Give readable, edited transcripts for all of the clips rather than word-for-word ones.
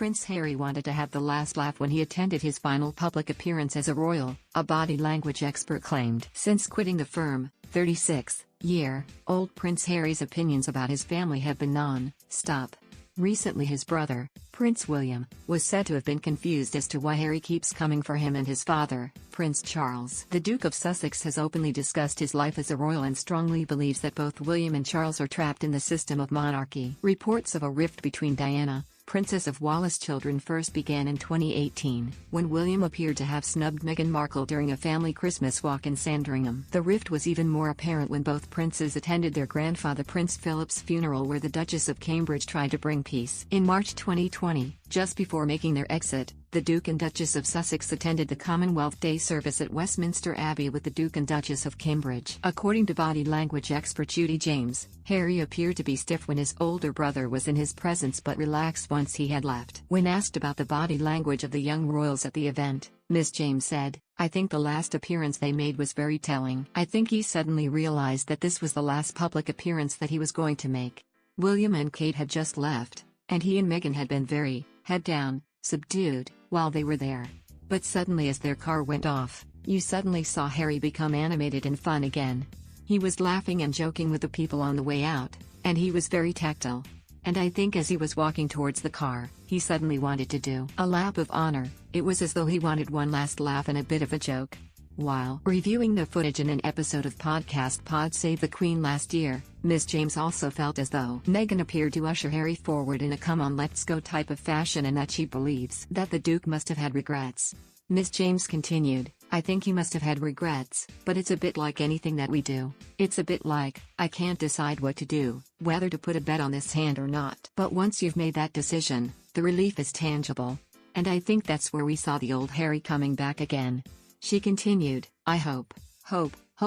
Prince Harry wanted to have the last laugh when he attended his final public appearance as a royal, a body language expert claimed. Since quitting the firm, 36-year-old Prince Harry's opinions about his family have been non-stop. Recently his brother, Prince William, was said to have been confused as to why Harry keeps coming for him and his father, Prince Charles. The Duke of Sussex has openly discussed his life as a royal and strongly believes that both William and Charles are trapped in the system of monarchy. Reports of a rift between Diana, Princess of Wales's children first began in 2018, when William appeared to have snubbed Meghan Markle during a family Christmas walk in Sandringham. The rift was even more apparent when both princes attended their grandfather Prince Philip's funeral, where the Duchess of Cambridge tried to bring peace. In March 2020, just before making their exit, the Duke and Duchess of Sussex attended the Commonwealth Day service at Westminster Abbey with the Duke and Duchess of Cambridge. According to body language expert Judy James, Harry appeared to be stiff when his older brother was in his presence but relaxed once he had left. When asked about the body language of the young royals at the event, Ms. James said, "I think the last appearance they made was very telling. I think he suddenly realized that this was the last public appearance that he was going to make." William and Kate had just left, and he and Meghan had been very, head down, subdued, while they were there. But suddenly as their car went off, you suddenly saw Harry become animated and fun again. He was laughing and joking with the people on the way out, and he was very tactile. And I think as he was walking towards the car, he suddenly wanted to do a lap of honor. It was as though he wanted one last laugh and a bit of a joke. While reviewing the footage in an episode of podcast Pod Save the Queen last year, Ms. James also felt as though Meghan appeared to usher Harry forward in a "come on let's go" type of fashion, and that she believes that the Duke must have had regrets. Ms. James continued, "I think he must have had regrets, but it's a bit like anything that we do. It's a bit like, I can't decide what to do, whether to put a bet on this hand or not. But once you've made that decision, the relief is tangible. And I think that's where we saw the old Harry coming back again." She continued, "I hope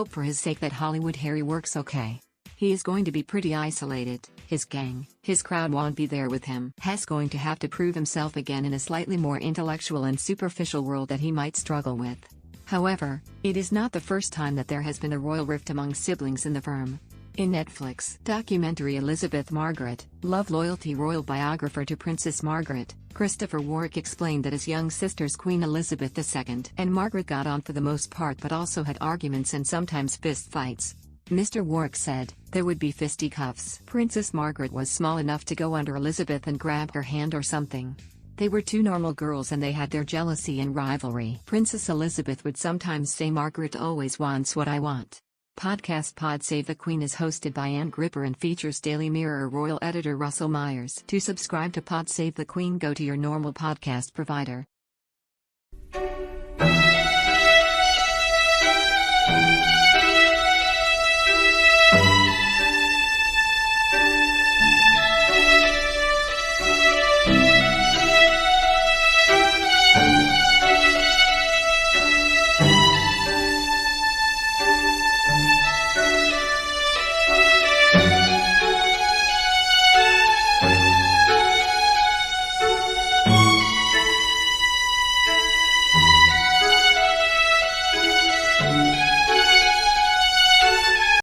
for his sake that Hollywood Harry works okay. He is going to be pretty isolated. His gang, his crowd won't be there with him. He's going to have to prove himself again in a slightly more intellectual and superficial world that he might struggle with." However, it is not the first time that there has been a royal rift among siblings in the firm. In Netflix documentary Elizabeth Margaret, Love Loyalty royal biographer to Princess Margaret, Christopher Warwick explained that his young sisters Queen Elizabeth II and Margaret got on for the most part but also had arguments and sometimes fist fights. Mr. Warwick said, "There would be fisticuffs. Princess Margaret was small enough to go under Elizabeth and grab her hand or something. They were two normal girls and they had their jealousy and rivalry. Princess Elizabeth would sometimes say, 'Margaret always wants what I want.'" Podcast Pod Save the Queen is hosted by Ann Gripper and features Daily Mirror royal editor Russell Myers. To subscribe to Pod Save the Queen, go to your normal podcast provider.